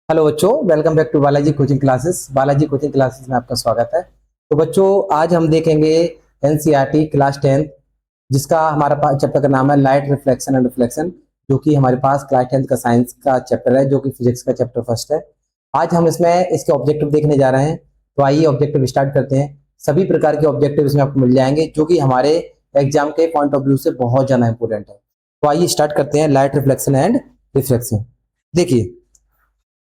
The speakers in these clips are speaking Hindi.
हेलो बच्चों, welcome back to Balaji coaching classes. Balaji coaching classes में आपका स्वागत है। तो बच्चों, आज हम देखेंगे एनसीईआरटी क्लास 10 जिसका हमारा चैप्टर का नाम है लाइट रिफ्लेक्शन एंड रिफ्लेक्शन, जो कि हमारे पास क्लास 10 का साइंस का चैप्टर है, जो कि फिजिक्स का चैप्टर फर्स्ट है। आज हम इसमें इसके ऑब्जेक्टिव देखने जा रहे हैं। तो आइए ऑब्जेक्टिव स्टार्ट करते हैं। सभी प्रकार के ऑब्जेक्टिव इसमें आपको मिल जाएंगे, जो कि हमारे एग्जाम के पॉइंट ऑफ व्यू से बहुत ज्यादा इंपॉर्टेंट है। तो आइए स्टार्ट करते हैं लाइट रिफ्लेक्शन एंड रिफ्लेक्शन। देखिए,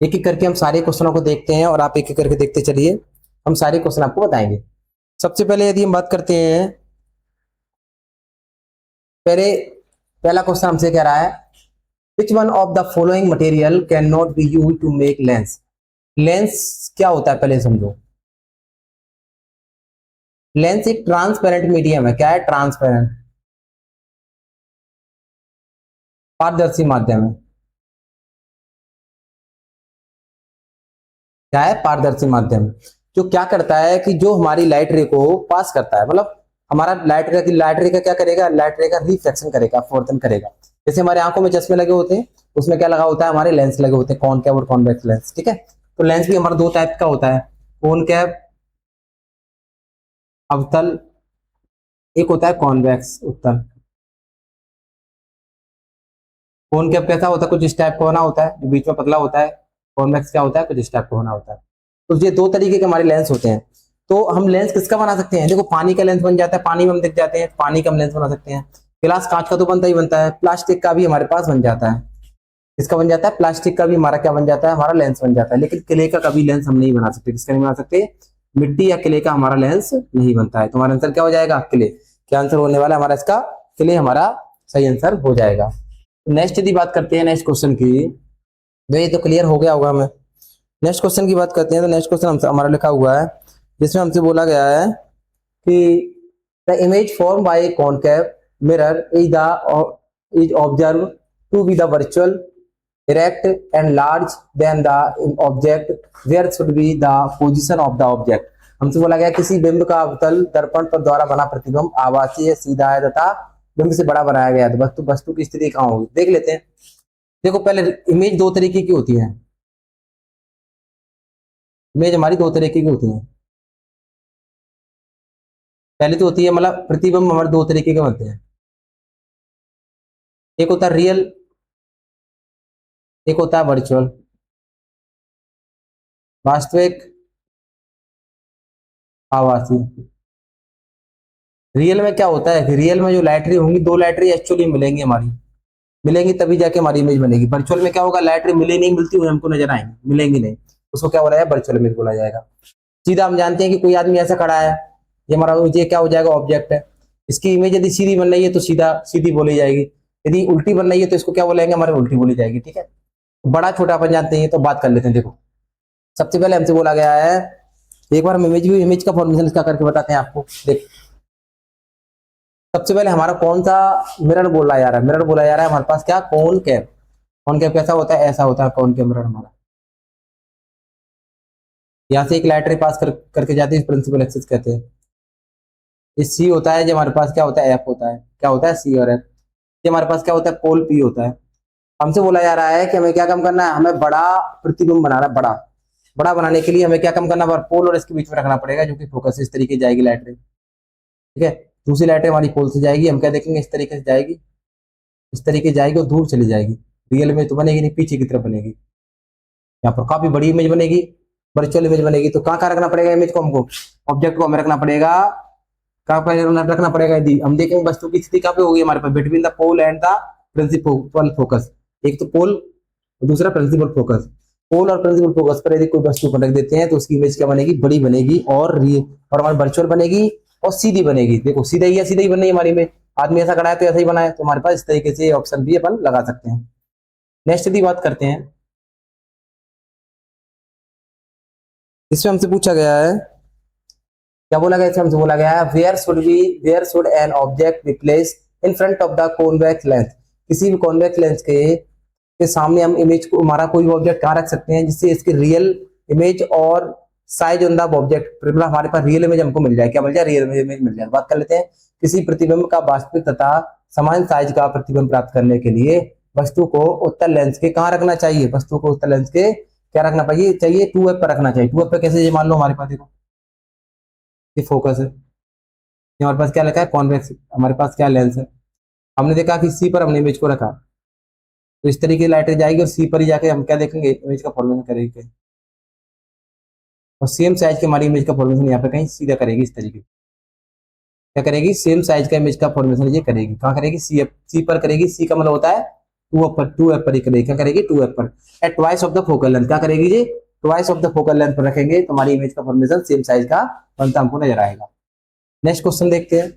एक एक करके हम सारे क्वेश्चनों को देखते हैं और आप एक एक करके देखते चलिए। हम सारे क्वेश्चन आपको बताएंगे। सबसे पहले यदि हम बात करते हैं, पहले पहला क्वेश्चन हमसे कह रहा है, which one of the following material can not be use to make lens. Lens क्या होता है पहले समझो। लेंस एक ट्रांसपेरेंट मीडियम है। क्या है? ट्रांसपेरेंट, पारदर्शी माध्यम है। क्या है? पारदर्शी माध्यम। जो क्या करता है कि जो हमारी लाइट रे को पास करता है, मतलब हमारा लाइट रे का क्या करेगा? लाइट रे का रिफ्लेक्शन करेगा, अवतरण करेगा। जैसे हमारे आंखों में चश्मे लगे होते हैं, उसमें क्या लगा होता है? हमारे लेंस लगे होते हैं, कॉनकेव और कॉन्वेक्स लेंस। ठीक है, तो लेंस भी हमारा दो टाइप का होता है, कॉनकेव अवतल, एक होता है कॉन्वेक्स उत्तल। कॉनकेव कैसा होता है? कुछ इस टाइप का होना होता है, जो बीच में पतला होता है। कॉन्वेक्स क्या होता है? कुछ इस टाइप का होना होता है। तो ये दो तरीके के हमारे लेंस होते हैं। तो हम लेंस किसका बना सकते हैं? देखो, पानी का लेंस बन जाता है, पानी में हम दिख जाते हैं, पानी का हम लेंस बना सकते हैं। गिलास कांच का तो बनता ही बनता है, प्लास्टिक का भी हमारे पास बन जाता है। इसका बन जाता है, प्लास्टिक का भी हमारा क्या बन जाता है? हमारा लेंस बन जाता है। लेकिन क्ले का कभी लेंस हम नहीं बना सकते। किसका नहीं बना सकते? मिट्टी या क्ले का हमारा लेंस नहीं बनता है। तो हमारा आंसर क्या हो जाएगा? क्ले। क्या आंसर होने वाला है हमारा इसका? क्ले हमारा सही आंसर हो जाएगा। नेक्स्ट यदि बात करते हैं नेक्स्ट क्वेश्चन की, तो ये तो क्लियर हो गया होगा हमें। नेक्स्ट क्वेश्चन की बात करते हैं। तो नेक्स्ट क्वेश्चन हमसे हमारा लिखा हुआ है, जिसमें हमसे बोला गया है कि the image form by concave mirror is observe to be the virtual erect and large than the object, where should be the position of the object। हमसे बोला गया किसी बिंब का अवतल दर्पण पर द्वारा बना प्रतिबिंब आभासी सीधा है तथा बिंब से बड़ा बनाया गया है, तो वस्तु की स्थिति कहाँ होगी? देख लेते हैं। देखो, पहले इमेज दो तरीके की होती है। इमेज हमारी दो तरीके की होती है। पहले तो होती है, मतलब प्रतिबिंब हमारे दो तरीके के बनते हैं। एक होता है रियल, एक होता है वर्चुअल, वास्तविक, आभासी। रियल में क्या होता है कि रियल में जो लाइटरी होंगी, दो लाइटरी एक्चुअली मिलेंगी, हमारी मिलेंगी तभी जाके हमारी इमेज बनेगी। वर्चुअल में क्या होगा? लाइटरी मिले नहीं, मिलती हुई हमको नजर आएंगी, मिलेंगी नहीं। उसको क्या बोला जाए? वर्चुअल इमेज बोला जाएगा। सीधा हम जानते हैं कि कोई आदमी ऐसा खड़ा है, ये हमारा ये क्या हो जाएगा? ऑब्जेक्ट है। इसकी इमेज यदि सीधी बन रही है तो सीधा सीधी बोली जाएगी, यदि उल्टी बन रही है तो इसको क्या बोलेंगे? हमारे उल्टी बोली जाएगी। ठीक है, बड़ा छोटा अपन जानते हैं, तो बात कर लेते हैं। देखो, सबसे पहले हमसे बोला गया है, एक बार हम इमेज का फॉर्मेशन इसका करके बताते हैं आपको। देख, सबसे पहले हमारा कौन सा मिरर बोला जा रहा है? मिरर बोला जा रहा है हमारे पास क्या? कॉनकेव। कॉनकेव कैसा होता है? ऐसा होता है कॉनकेव मिरर हमारा। यहाँ से एक लाइटरी पास करके जाती है, प्रिंसिपल एक्सिस कहते हैं। ये सी होता है, जो हमारे पास क्या होता है? एफ होता है। क्या होता है? सी और एफ। ये हमारे पास क्या होता है? पोल पी होता है। हमसे बोला जा रहा है कि हमें क्या कम करना है? हमें बड़ा प्रतिबिंब बनाना है। बड़ा बड़ा बनाने के लिए हमें क्या कम करना है? पोल और इसके बीच में रखना पड़ेगा, जो कि फोकस इस तरीके जाएगी लाइटरी। ठीक है, दूसरी लाइटरी हमारी पोल से जाएगी, हम क्या देखेंगे? इस तरीके से जाएगी, इस तरीके जाएगी और दूर चली जाएगी। रियल में तो बनेगी नहीं, पीछे की तरफ बनेगी। यहाँ पर काफी बड़ी इमेज बनेगी, वर्चुअल इमेज बनेगी। तो कहाँ कहाँ रखना पड़ेगा इमेज को? हमको ऑब्जेक्ट को हमें रखना पड़ेगा, कहाँ पर रखना पड़ेगा? यदि हम देखेंगे वस्तु की स्थिति कहाँ पे होगी हमारे पास? Between the pole and the principal focus. एक तो पोल, दूसरा प्रिंसिपल फोकस। पोल और प्रिंसिपल फोकस पर यदि कोई वस्तु को रख देते हैं तो उसकी इमेज क्या बनेगी? बड़ी बनेगी और हमारी वर्चुअल बनेगी और सीधी बनेगी। देखो, सीधा ही है, सीधा ही बन रही है हमारी इमेज। आदमी ऐसा खड़ा है तो ऐसा ही बना है, तो हमारे पास इस तरीके से ऑप्शन भी अपन लगा सकते हैं। नेक्स्ट यदि बात करते हैं, इसमें हमसे पूछा गया है, क्या बोला गया? इसमें हमसे बोला गया है, where should an object be placed in front of the convex lens. किसी भी कॉन्वेक्स लेंस के सामने हम इमेज को, हमारा कोई भी ऑब्जेक्ट कहाँ रख सकते हैं जिससे इसकी रियल इमेज और साइज ऑन द ऑब्जेक्ट, मतलब हमारे पास रियल इमेज हमको मिल जाए। क्या मिल जाए? रियल इमेज मिल जाए। बात कर लेते हैं, किसी प्रतिबिंब का वास्तविक तथा समान साइज का प्रतिबिंब प्राप्त करने के लिए वस्तु को उत्तल लेंस के कहाँ रखना चाहिए? वस्तु को उत्तल लेंस के क्या रखना चाहिए चाहिए 2f पर रखना चाहिए। 2f पे कैसे, ये मान लो हमारे पास देखो ये फोकस है, ये हमारे पास क्या लिखा है कॉन्वेक्स, हमारे पास क्या लेंस है। हमने देखा कि सी पर हमने इमेज को रखा, तो इस तरीके की लाइट जाएगी और सी पर ही जाके हम क्या देखेंगे, इमेज का फॉर्मेशन करेगी, और सेम साइज की हमारी इमेज का फॉर्मेशन यहाँ पे कहीं सीधा करेगी इस तरीके। क्या करेगी, सेम साइज का इमेज का फॉर्मेशन ये करेगी, कहाँ करेगी, सी पर करेगी। सी का मतलब होता है 2f पर ही करेगी। क्या करेगी 2f पर, at twice of the focal length. क्या करेगी जी, twice of the focal length पर रखेंगे तो हमारी इमेज का फॉर्मेशन सेम साइज का बनता हमको नजर आएगा। नेक्स्ट क्वेश्चन देखते हैं।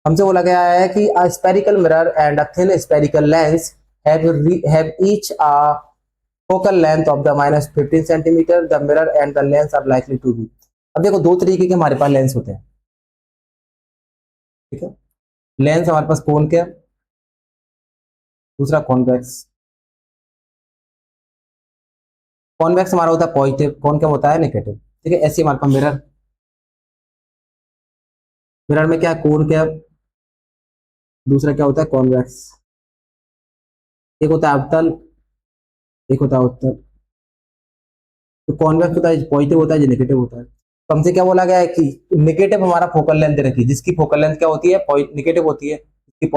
हमसे बोला गया है कि a spherical mirror and a thin spherical lens have each a focal length of the -15 centimetre, the mirror and the lens are likely to be. अब देखो दो तरीके के हमारे पास लेंस होते हैं, ठीक है। लेंस हमारे पास कोन के, दूसरा कॉन्वेक्स। कॉन्वेक्स हमारा होता है पॉजिटिव, कौन क्या होता है नेगेटिव, ठीक है। ऐसे हमारे पास मिरर, मिरर में क्या है कोन क्या, दूसरा क्या होता है कॉन्वेक्स। एक होता है अवतल, एक होता है उत्तल। तो कॉन्वेक्स होता है पॉजिटिव होता है, जो नेगेटिव होता है। तो हमसे क्या बोला गया है कि नेगेटिव हमारा फोकल लेंथ दे रखी है, जिसकी फोकल लेंथ क्या होती है नेगेटिव होती है, इसकी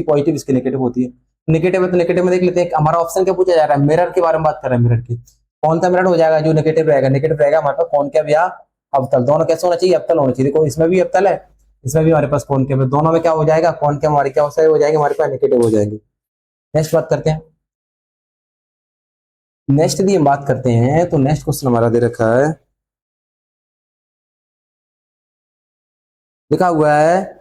पॉजिटिव इसकी नेगेटिव होती है। नेगेटिव है तो नेगेटिव में देख लेते हैं, हमारा ऑप्शन क्या पूछा जा रहा है, मिरर के बारे में बात कर रहे हैं। मिरर की कौन सा मिरर हो जाएगा जो नेगेटिव रहेगा, नेगेटिव रहेगा हमारे पास कॉनकेव या अवतल। दोनों कैसे होना चाहिए, अवतल होना चाहिए। देखो इसमें भी अवतल है, इसमें भी हमारे पास कॉनकेव है, दोनों में क्या हो जाएगा कॉनकेव हमारे क्या हो जाएंगे, हमारे पास नेगेटिव हो जाएंगे। नेक्स्ट बात करते हैं, नेक्स्ट यदि हम बात करते हैं तो नेक्स्ट क्वेश्चन हमारा दे रखा है, लिखा हुआ है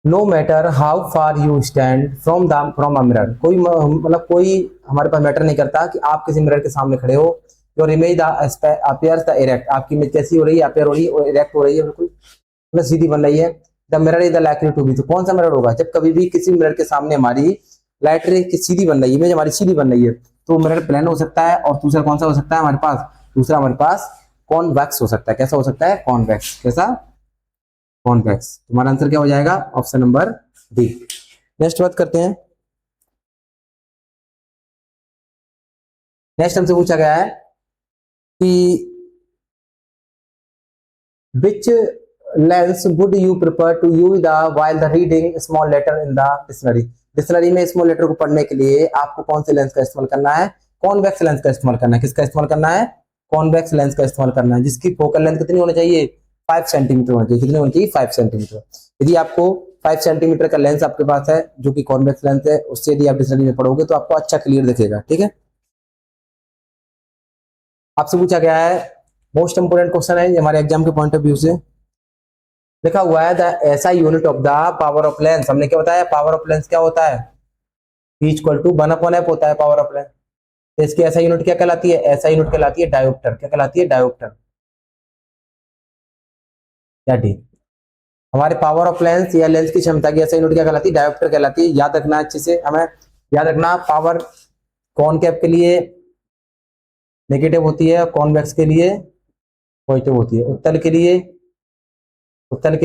no matter how far you stand from a mirror. कोई मतलब कोई हमारे पास मैटर नहीं करता कि आप किसी मिरर के सामने खड़े हो, your image appears the erect, आपकी इमेज कैसी हो रही है, अपीयर हो रही है और इरेक्ट हो रही है, बिल्कुल मतलब सीधी बन रही है। The mirror is the likely to be, तो कौन सा मिरर होगा, जब कभी भी किसी मिरर के सामने हमारी लाइट रे की सीधी बन रही है, इमेज हमारी सीधी बन रही है, तो मिरर प्लेन हो सकता है। और दूसरा कौन सा हो सकता है हमारे पास, दूसरा हमारे पास कॉन्वेक्स हो सकता है। कैसा हो सकता है कॉन्वेक्स, कैसा कॉन्वेक्स। तुम्हारा आंसर क्या हो जाएगा ऑप्शन नंबर डी। नेक्स्ट बात करते हैं, नेक्स्ट हमसे पूछा गया है कि which lens would you prefer to use the while the reading small letter in the dictionary। Dictionary में स्मॉल लेटर को पढ़ने के लिए आपको कौन से लेंस का इस्तेमाल करना है, कॉन्वेक्स लेंस का इस्तेमाल करना है। किसका इस्तेमाल करना है, कॉन्वेक्स लेंस का इस्तेमाल करना है, जिसकी फोकल लेंथ कितनी होनी चाहिए 5 सेंटीमीटर होनी चाहिए। कितनी होनी चाहिए 5 सेंटीमीटर। यदि आपको 5 सेंटीमीटर का लेंस आपके पास है जो कि कॉन्वेक्स लेंस है, उससे यदि आप डिक्शनरी में पढ़ोगे तो आपको अच्छा क्लियर दिखेगा, ठीक है। आपसे पूछा गया है मोस्ट इंपोर्टेंट क्वेश्चन है हमारे एग्जाम के पॉइंट ऑफ व्यू से, लिखा हुआ है the SI unit of the power of lens. हमने क्या बताया पावर ऑफ लेंस क्या होता है, इक्वल टू 1/f होता है पावर ऑफ लेंस। तो इसकी एसआई यूनिट क्या कहलाती है, एसआई यूनिट कहलाती है डायोप्टर। क्या कहलाती है डायोप्टर या डी। हमारे पावर ऑफ लेंस या लेंस की क्षमता की एसआई यूनिट क्या कहलाती है, डायोप्टर कहलाती है। याद रखना अच्छे से, हमें याद रखना पावर कॉनकेव के लिए नेगेटिव होती है, कॉन्वेक्स के लिए पॉजिटिव होती है, उत्तल के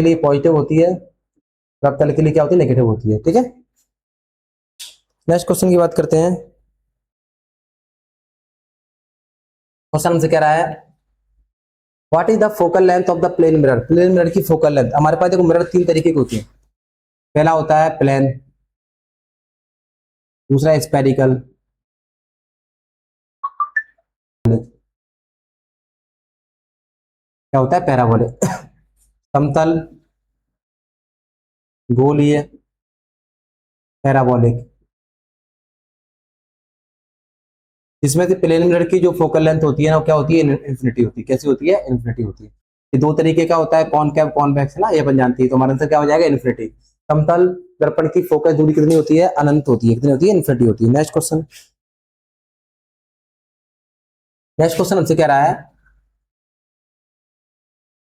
लिए पॉजिटिव होती है, अवतल के लिए क्या होती है नेगेटिव होती है, ठीक है। नेक्स्ट क्वेश्चन की बात करते हैं। क्वेश्चन हमसे कह रहा है what is the focal length of the plane mirror. Plane mirror की फोकल लेंथ, हमारे पास देखो मिरर तीन तरीके के होती है। पहला होता है प्लेन, दूसरा स्पेरिकल, क्या होता है पैराबोलिक। समतल, गोलीय, पैराबोलिक। इसमें से प्लेन मिरर की जो फोकल लेंथ होती है ना, वो क्या होती है इन्फिनिटी होती है। कैसी होती है इन्फिनिटी होती है। ये दो तरीके का होता है कॉनकेव कॉन्वेक्स है ना, ये बन जानती है। तो हमारा आंसर क्या हो जाएगा इन्फिनिटी। समतल दर्पण की फोकस दूरी कितनी होती है, अनंत होती है। कितनी होती है इन्फिनिटी होती है। नेक्स्ट क्वेश्चन, नेक्स्ट क्वेश्चन हमसे कह रहा है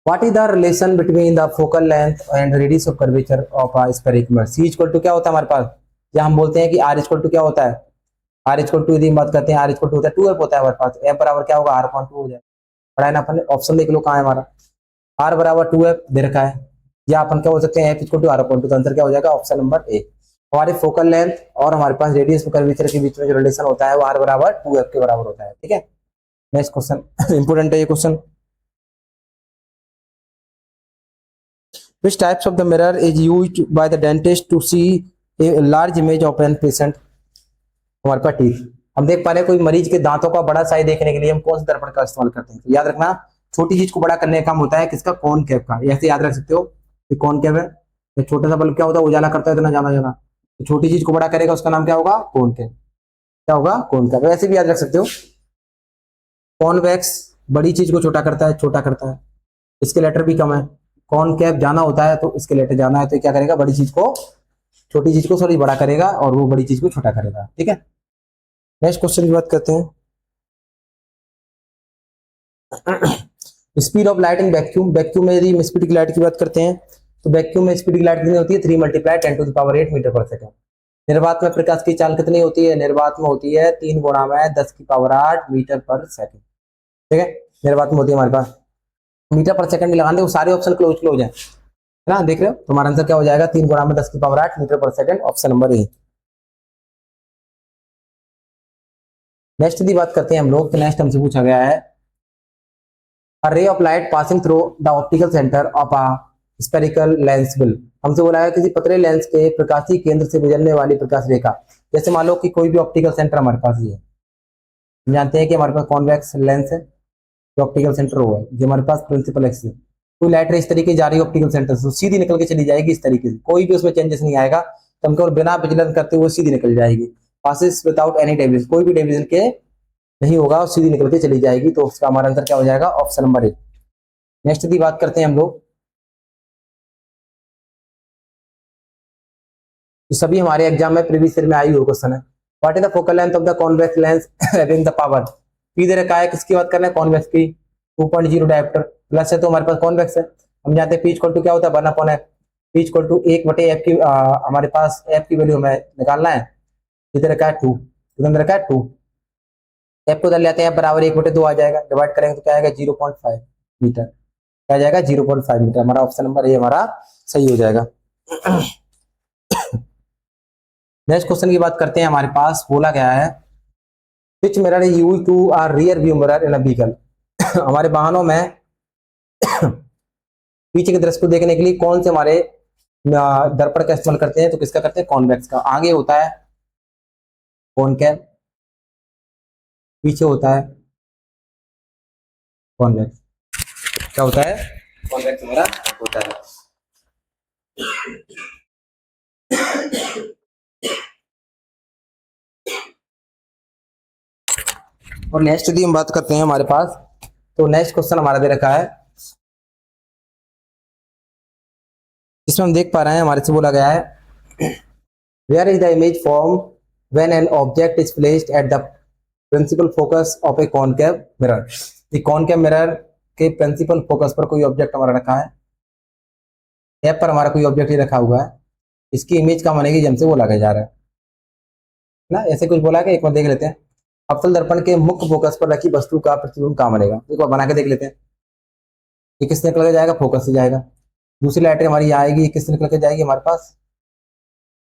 what is the relation between the focal length and radius of curvature of a spherical mirror. C equal to क्या होता है हमारे पास, या हम बोलते हैं कि आर इक्वल टू क्या होता है, आर इक्वल टू यदि बात करते हैं आर इक्वल टू होता है 2f होता है हमारे पास। एफ बराबर क्या होगा r/2 हो जाएगा। पढ़ा है ना अपन, ऑप्शन देख लो कहाँ है हमारा, r बराबर 2f दे रखा है, या अपन क्या बोल सकते हैं f इक्वल टू r/2। तो आंसर क्या हो जाएगा ऑप्शन नंबर ए। हमारे फोकल लेंथ और हमारे पास रेडियस टू कर्वेचर के बीच में जो रिलेशन होता है वो r बराबर 2f के बराबर होता है। ठीक है, नेक्स्ट क्वेश्चन इंपोर्टेंट है ये question. Which types of the mirror is used by the dentist to see a large image of an patient? हमारे पास टीथ, हम देख पा रहे हैं कोई मरीज के दांतों का बड़ा साइज देखने के लिए हम कौन से दर्पण का इस्तेमाल करते हैं? तो याद रखना, छोटी चीज को बड़ा करने का काम होता है किसका? कॉनकेव का। ऐसे याद रख सकते हो कि कॉनकेव है। तो छोटा सा बल्ब क्या होता है? उजाला करता है इतना जाना जाना, तो छोटी चीज को बड़ा करेगा उसका नाम क्या होगा? कॉनकेव। क्या होगा? कॉनकेव। ऐसे भी याद रख सकते हो, कॉन्वेक्स बड़ी चीज को छोटा करता है, छोटा करता है, इसके लेटर भी कम है। कॉनकेव जाना होता है तो इसके लेटर जाना है, तो क्या करेगा? बड़ी चीज को, छोटी चीज को सॉरी बड़ा करेगा और वो बड़ी चीज को छोटा करेगा। ठीक है, नेक्स्ट क्वेश्चन की बात करते हैं। Speed of light in vacuum, vacuum में यदि स्पीड की लाइट की बात करते हैं तो वैक्यूम में स्पीड की लाइट कितनी होती है? 3 × 10⁸ मीटर पर सेकंड। निर्वात में प्रकाश की चाल कितनी होती है? निर्वात में होती है 3 × 10⁸ मीटर पर सेकंड। ठीक है, निर्वात में होती है हमारे पास मीटर पर सेकंड में लगा दे, वो सारे ऑप्शन क्लोज क्लोज है ना, देख रहे हो? तुम्हारा आंसर क्या हो जाएगा? 3 × 10⁸ मीटर पर second, option number A. Next की बात करते हैं हम लोग, तो नेक्स्ट हमसे पूछा गया है A ray of light passing through the optical center of a spherical lens will, हमसे बोला है किसी पतले लेंस के प्रकाशीय केंद्र से गुजरने वाली प्रकाश रेखा। जैसे मान लो कि कोई भी ऑप्टिकल सेंटर हमारे पास ये है, हम जानते हैं कि हमारे पास कॉन्वेक्स लेंस है, जो ऑप्टिकल सेंटर हुआ है, जो हमारे पास प्रिंसिपल एक्सिस है। कोई लाइट रे इस तरीके जा रही है ऑप्टिकल सेंटर से, तो सीधी निकल के चली जाएगी इस तरीके से, कोई भी उसमें चेंजेस नहीं आएगा, तो हम केवल बिना विजिलेंस करते हुए सीधी निकल जाएगी। पासिस विदाउट एनी डेविएशन, कोई भी डेविएशन के नहीं होगा और सीधी निकल के चली जाएगी, तो उसका हमारा आंसर क्या हो जाएगा? Option number A. नेक्स्ट की बात करते हैं हम लोग, तो सभी हमारे एग्जाम में प्रीवियस ईयर में आई हुई क्वेश्चन है। What is the focal length of the convex lens having the power, P दे रखा है, किसकी बात कर रहे हैं? कॉन्वेक्स की। 2.0 डायोप्टर, प्लस है तो हमारे पास कॉन्वेक्स है। हम जानते हैं पी इक्वल टू क्या होता है? 1/f। P equal to 1/f की हमारे पास f की वैल्यू हमें निकालना है, इधर रखा है 2, इधर रखा है 2, f को उधर लेते हैं, बराबर 1/2 आ जाएगा, डिवाइड करेंगे तो क्या आएगा? 0.5 मीटर। क्या आ जाएगा? 0.5 मीटर। हमारा ऑप्शन नंबर ए हमारा सही हो जाएगा। नेक्स्ट क्वेश्चन की बात करते हैं, हमारे पास बोला गया है which mirror is used to a rear view mirror in a vehicle, हमारे वाहनों में पीछे के दृश्य को देखने के लिए कौन से हमारे दर्पण का इस्तेमाल करते हैं? तो किसका करते हैं? कॉन्वेक्स का। आगे होता है कॉनकेव, पीछे होता है कॉन्वेक्स। क्या होता है? कॉन्वेक्स हमारा होता है। और नेक्स्ट यदि हम बात करते हैं हमारे पास, तो नेक्स्ट क्वेश्चन हमारा दे रखा है, इसमें हम देख पा रहे हैं हमारे से बोला गया है where is the image form when an object is placed at the principal focus of a concave mirror. ये कॉनकेव मिरर के प्रिंसिपल फोकस पर कोई ऑब्जेक्ट हमारा रखा है, एप पर हमारा कोई ऑब्जेक्ट ही रखा हुआ है, इसकी इमेज कहाँ बनेगी? हमसे बोला गया जा रहा है ना, ऐसे कुछ बोला है। एक बार देख लेते हैं, अवतल दर्पण के मुख्य फोकस पर रखी वस्तु का प्रतिबिंब कहाँ बनेगा? एक बार बना के देख लेते हैं। ये किससे निकल के जाएगा? फोकस से जाएगा। दूसरी लाइट हमारी आएगी, किससे निकल के जाएगी? हमारे पास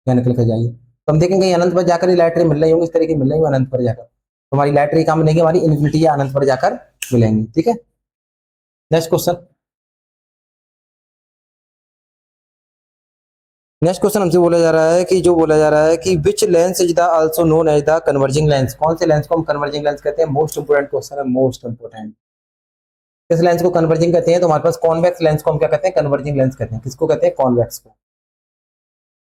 क्या निकल के जाएगी? तो हम देखेंगे अनंत पर जाकर लाइट रे मिल रही होंगी, इस तरीके मिल रही होंगी अनंत पर जाकर, तो हमारी लाइट रे कहाँ मिलेंगी? हमारी इन्फिनिटी या अनंत पर जाकर मिलेंगी। ठीक है, नेक्स्ट क्वेश्चन। नेक्स्ट क्वेश्चन हमसे बोला जा रहा है कि जो बोला जा रहा है कि which lens is the also known as the converging lens, कौन से लेंस को हम कन्वर्जिंग लेंस कहते हैं? मोस्ट इंपोर्टेंट क्वेश्चन है, मोस्ट इंपोर्टेंट। किस लेंस को कन्वर्जिंग कहते हैं? तो हमारे पास कॉन्वेक्स लेंस को हम क्या कहते हैं? कन्वर्जिंग लेंस कहते हैं। किसको कहते हैं? कॉन्वेक्स को।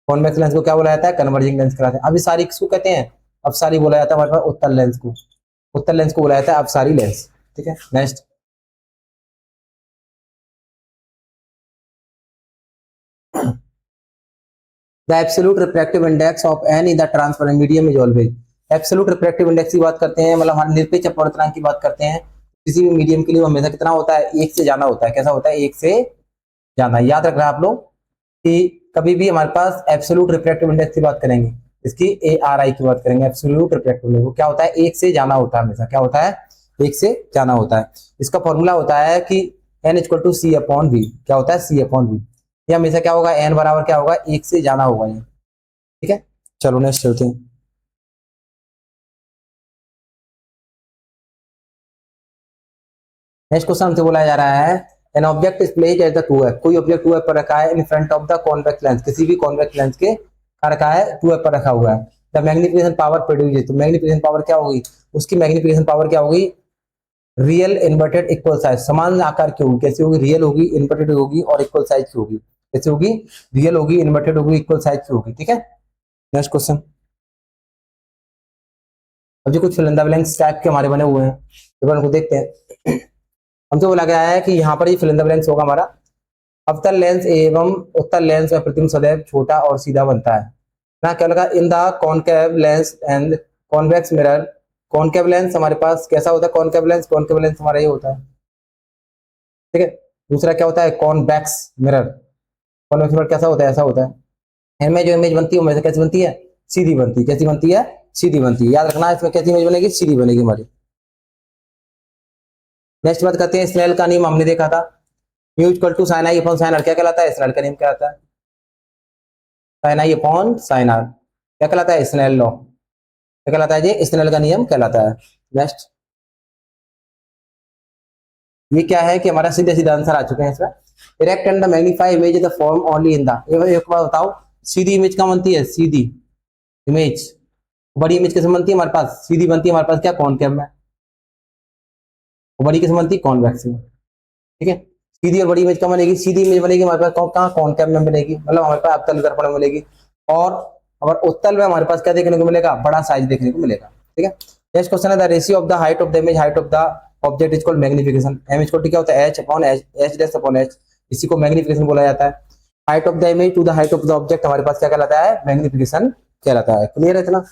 कॉन्वेक्स लेंस को क्या बोला जाता है? कन्वर्जिंग लेंस कहलाते हैं। अभी सारी किसको कहते हैं? अब सारी बोला जाता है हमारे पास उत्तल लेंस को, उत्तल लेंस को बोला जाता है अब सारी लेंस। ठीक है, next. The absolute refractive index of any the transparent medium is always, absolute refractive index की बात करते हैं, मतलब हमारे निरपेक्ष अपवर्तनांक की बात करते हैं, किसी भी मीडियम के लिए हमेशा कितना होता है? 1 से ज्यादा होता है। कैसा होता है? 1 से ज्यादा। याद रखना आप लोग कि कभी भी हमारे पास एब्सोल्यूट रिफ्रैक्टिव इंडेक्स की बात करेंगे, इसकी ARI की बात करेंगे, एब्सोल्यूट रिफ्रैक्टिव इंडेक्स, वो क्या होता है? 1 से ज्यादा होता है हमेशा। क्या होता है? 1 से ज्यादा होता है। इसका फॉर्मूला होता है कि n = C/V। क्या होता है? C/V। ये हमेशा क्या होगा? n बराबर क्या होगा? 1 से ज्यादा होगा ये। ठीक है, चलो नेक्स्ट चलते हैं। नेक्स्ट क्वेश्चन हमसे बोला जा रहा है N object is placed at the two F, कोई ऑब्जेक्ट टू एफ पर रखा है इन front of the convex lens, किसी भी कॉन्वेक्स लेंस के रखा है, टू एफ पर रखा हुआ है। द मैग्निफिकेशन पावर प्रोड्यूस, तो मैग्निफिकेशन पावर क्या होगी, उसकी मैग्निफिकेशन पावर क्या होगी, रियल इन्वर्टेड इक्वल साइज, समान आकार की होगी, कैसी होगी, रियल होगी, इन्वर्टेड होगी और इक्वल साइज की होगी, कैसी होगी, रियल होगी, इन्वर्टेड होगी, इक्वल साइज की होगी। ठीक है, नेक्स्ट क्वेश्चन। अब जो कुछ fill in the blanks type के हमारे बने हुए हैं, एक बार उनको देखते हैं। हमसे बोला गया है कि यहाँ पर ये फिल इन द ब्लैंक्स होगा हमारा, अवतल लेंस एवं उत्तल लेंस में प्रतिबिंब सदैव छोटा और सीधा बनता है ना, क्या लगा, इन the concave lens and convex mirror, concave lens हमारे पास कैसा होता है, कॉनकेव लेंस हमारा ये होता है। ठीक है, दूसरा क्या होता है, कॉन्वेक्स मिरर, कॉन्वेक्स मिरर कैसा होता है, ऐसा होता है। इनमें जो इमेज बनती है वो कैसी बनती है, सीधी बनती है, कैसी बनती है, सीधी बनती है, याद रखना इसमें कैसी इमेज बनेगी, सीधी बनेगी हमारी। नेक्स्ट बात करते हैं स्नेल का नियम, हमने देखा था mu equal to sine I upon sine R, क्या कहलाता है, स्नेल का नियम कहलाता है, sine I upon sine R क्या कहलाता है, स्नेल लॉ, क्या कहलाता है जी, स्नेल का नियम कहलाता है। नेक्स्ट ये क्या है कि हमारा सीधे सीधा आंसर आ चुके हैं इसमें, erect and the magnify image the form only in the, एक बार बताओ, सीधी इमेज का बनती है, सीधी इमेज, बड़ी इमेज कैसे बनती है हमारे पास, सीधी बनती है हमारे पास क्या, कॉनकेव में, बड़ी कैसे बनती है, कॉन्वेक्स में। ठीक है, सीधी और बड़ी इमेज कहाँ बनेगी, सीधी इमेज बनेगी हमारे पास कहाँ, कॉनकेव में बनेगी, मतलब हमारे पास अवतल दर्पण में मिलेगी, और हमारे उत्तल में हमारे पास क्या देखने को मिलेगा, बड़ा साइज देखने को मिलेगा। ठीक है, नेक्स्ट क्वेश्चन है the ratio of the height of the image, height of the object is called magnification, M is क्या होता है, H upon H, H dash upon H, इसी को मैग्निफिकेशन बोला जाता है। Height of the image to the height of the object हमारे पास क्या कहलाता है, मैग्निफिकेशन कहलाता है। क्लियर है इतना।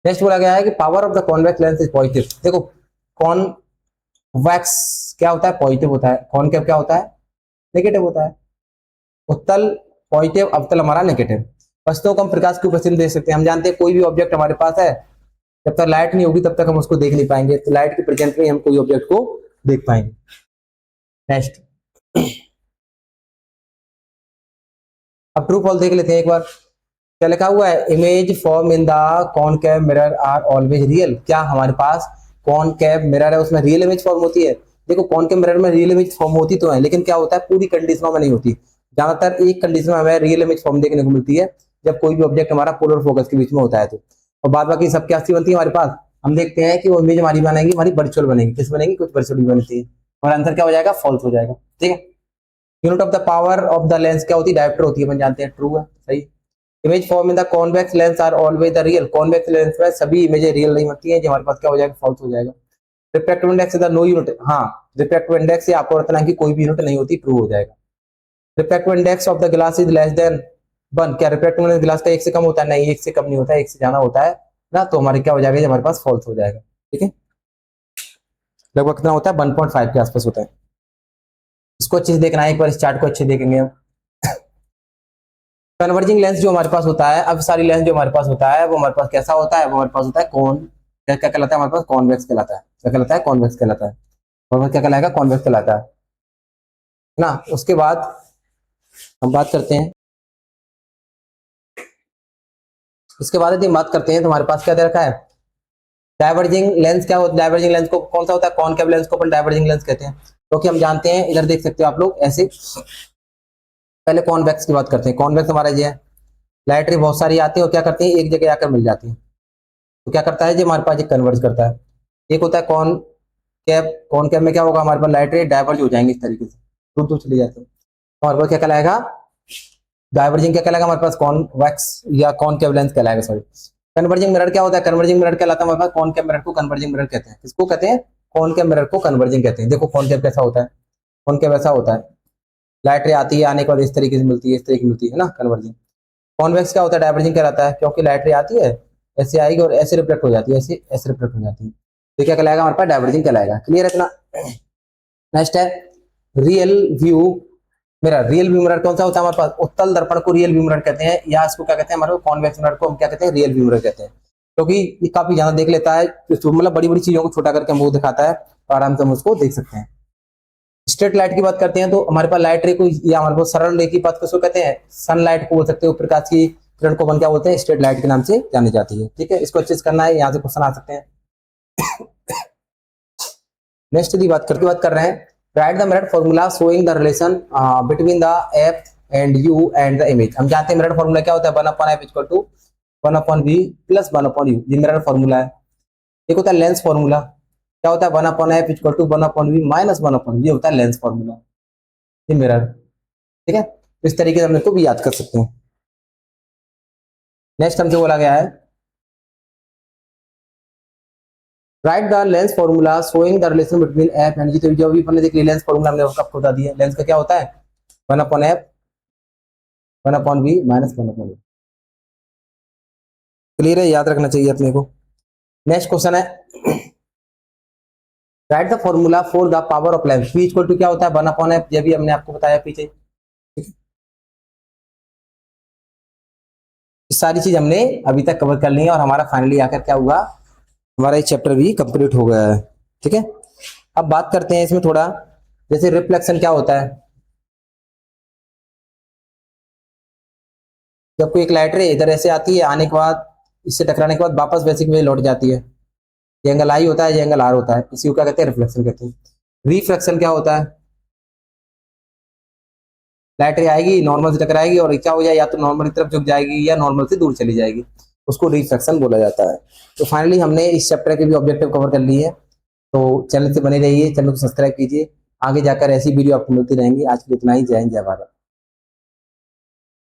नेक्स्ट बोला गया है कि power of the convex lens is positive, देखो कॉन्वेक्स क्या होता है, पॉजिटिव होता है, कॉनकेव क्या होता है, नेगेटिव होता है, उत्तल पॉजिटिव, अवतल हमारा नेगेटिव। वस्तुओं को हम प्रकाश की उपस्थिति में देख सकते हैं, हम जानते हैं कोई भी ऑब्जेक्ट हमारे पास है, जब तक लाइट नहीं होगी तब तक हम उसको देख नहीं पाएंगे, तो लाइट के प्रेजेंट में हम कोई ऑब्जेक्ट को देख पाएंगे। नेक्स्ट अब ट्रू फॉल्स देख लेते हैं एक बार, क्या लिखा हुआ है, image form in the concave mirror are always real, क्या हमारे पास कॉनकेव मिरर है उसमें रियल इमेज फॉर्म होती है, देखो कॉनकेव मिरर में रियल इमेज फॉर्म होती तो है, लेकिन क्या होता है पूरी कंडीशनों में नहीं होती, ज्यादातर एक कंडीशन में हमें रियल इमेज फॉर्म देखने को मिलती है, जब कोई भी ऑब्जेक्ट हमारा पोलर फोकस के बीच में होता है तो, और बाद बाकी सब क्या बनती है हमारे पास, हम देखते हैं कि वो इमेज हमारी बनेगी, हमारी वर्चुअल बनेगी, किस बनेगी, कुछ वर्चुअल भी बनती है, और आंसर क्या हो जाएगा, फॉल्स हो जाएगा। ठीक है, unit of the power of the lens क्या होती है, डायोप्टर होती है, अपन जानते हैं, ट्रू है, सही। Image form in the convex lens are always the real, convex lens में सभी इमेजें रियल नहीं होती हैं, जो हमारे पास क्या हो जाएगा, फॉल्स हो जाएगा। Refractive index is the no unit, हाँ रिफ्रैक्टिव इंडेक्स से आपको रखना है कि कोई भी यूनिट नहीं होती, ट्रू हो जाएगा। Refractive index of the glass is less than 1, क्या रिफ्रैक्टिव इंडेक्स ग्लास का एक से कम होता है, नहीं एक से कम नहीं होता है, एक से ज्यादा होता है ना, तो हमारे क्या हो जाएगा, हमारे पास फॉल्स हो जाएगा। ठीक है, लगभग कितना होता है, 1.5 के आसपास होता है। इसको अच्छे से देखना है, एक बार इस चार्ट को अच्छे देखेंगे हम। कन्वर्जिंग लेंस जो हमारे पास होता है, अब सारी लेंस जो हमारे पास होता है वो हमारे पास कैसा होता है, वो हमारे पास होता है कौन, क्या कहलाता है हमारे पास, कॉन्वेक्स कहलाता है, क्या कहलाता है, कॉन्वेक्स कहलाता है, और क्या कहलाएगा, कॉन्वेक्स कहलाता है ना। उसके बाद हम बात करते हैं, उसके बाद यदि बात करते हैं तो हमारे पास क्या दे रखा है, डाइवर्जिंग लेंस क्या होता है, डाइवर्जिंग लेंस को कौन सा होता है, कॉनकेव लेंस को अपन डाइवर्जिंग लेंस कहते हैं, क्योंकि हम जानते हैं, इधर देख सकते हो आप लोग ऐसे, पहले कॉन्वेक्स की बात करते हैं, कॉन्वेक्स हमारा ये है, लाइट रे बहुत सारी आती है और क्या करती है, एक जगह आकर मिल जाती है, तो क्या करता है जी, हमारे पास ये कन्वर्ज करता है। एक होता है कॉन कैप में क्या होगा, हमारे पास लाइट रे डाइवर्ज हो जाएंगे इस तरीके से, दूर दूर चली जाती है, तो हमारे पास क्या कहलाएगा, डाइवर्जिंग क्या कहलाएगा हमारे पास, कॉन्वेक्स या कॉनकेव लेंस कहलाएगा, सॉरी। कन्वर्जिंग मिरर क्या होता है, कन्वर्जिंग मिरर कहलाता है हमारे पास, कॉनकेव मिरर को कन्वर्जिंग मिरर कहते हैं, किसको कहते हैं, कॉनकेव मिरर को कन्वर्जिंग कहते हैं। देखो कॉनकेव कैसा होता है, कॉनकेव ऐसा होता है, लाइट रे आती है, आने के बाद इस तरीके से मिलती है, इस तरीके की मिलती है ना, कन्वर्जिंग। कॉन्वेक्स क्या होता है, डाइवर्जिंग कहलाता है, क्योंकि लाइट रे आती है, ऐसे आएगी और ऐसे रिफ्लेक्ट हो जाती है, ऐसे ऐसे रिफ्लेक्ट हो जाती है, तो क्या कहलाएगा हमारे पास, डाइवर्जिंग कहलाएगा। क्लियर है इतना। नेक्स्ट है real view mirror, real view mirror कौन सा होता है हमारे पास, उत्तल दर्पण को रियल व्यू मिरर कहते हैं, या इसको क्या कहते हैं, हमारे कॉन्वेक्स मिरर को हम क्या कहते हैं, रियल व्यू मिरर कहते हैं, क्योंकि ये काफी ज्यादा देख लेता है, मतलब बड़ी बड़ी चीजों को छोटा करके हम वो दिखाता है, तो आराम से हम उसको देख सकते हैं। स्ट्रेट लाइट की बात करते हैं तो हमारे पास लाइट रे को या हमारे पास सरल रे की बात किसको कहते हैं, सनलाइट को बोल सकते हो, प्रकाश की किरण को अपन क्या बोलते हैं, स्ट्रेट लाइट के नाम से जानी जाती है। ठीक है, इसको अच्छे से करना है, यहाँ से क्वेश्चन आ सकते हैं। नेक्स्ट की बात कर रहे हैं, right the merit formula showing the relation between the F and you and the image. हम जानते हैं मेरिट फॉर्मूला क्या होता है, 1/f equal to 1/v plus 1/u, ये मेरिट फॉर्मूला है। एक होता है लेंस फॉर्मूला, क्या होता है 1/f equal to 1/v minus 1/v, ये होता है लेंस फॉर्मूला, ये मिरर। ठीक है, तो इस तरीके से हम इसको भी याद कर सकते हैं। नेक्स्ट हमसे बोला गया है, right the lens formula showing the relation between F and G. तो जो भी हमने देख लिया लेंस फॉर्मूला हमने आपको बता दिया, लेंस का क्या होता है 1/f 1/v minus 1/v। Clear है, याद रखना चाहिए अपने को। नेक्स्ट क्वेश्चन है, right the formula for the power of lens, v equal to क्या होता है 1/f, ये भी हमने आपको बताया पीछे। सारी चीज हमने अभी तक कवर कर ली है और हमारा फाइनली आकर क्या हुआ, हमारा ये चैप्टर भी कंप्लीट हो गया है। ठीक है, अब बात करते हैं इसमें थोड़ा, जैसे रिफ्लेक्शन क्या होता है। जब कोई एक लाइट रे इधर ऐसे आती है, आने के बाद इससे टकराने के बाद वापस बेसिक में लौट जाती है, ये एंगल आई होता है, ये एंगल आर होता है, इसी को क्या कहते हैं रिफ्लेक्शन कहते हैं। रिफ्लेक्शन क्या होता है, लाइट रे आएगी नॉर्मल से टकराएगी और क्या हो जाए, या तो नॉर्मल की तरफ झुक जाएगी या नॉर्मल से दूर चली जाएगी, उसको रिफ्लेक्शन बोला जाता है। तो फाइनली हमने इस चैप्टर के भी ऑब्जेक्टिव कवर कर लिए है। तो चैनल से बने रहिए, चैनल को सब्सक्राइब कीजिए, आगे जाकर ऐसी वीडियो आपको मिलती रहेंगी। आज के लिए इतना ही, जय हिंद जय भारत।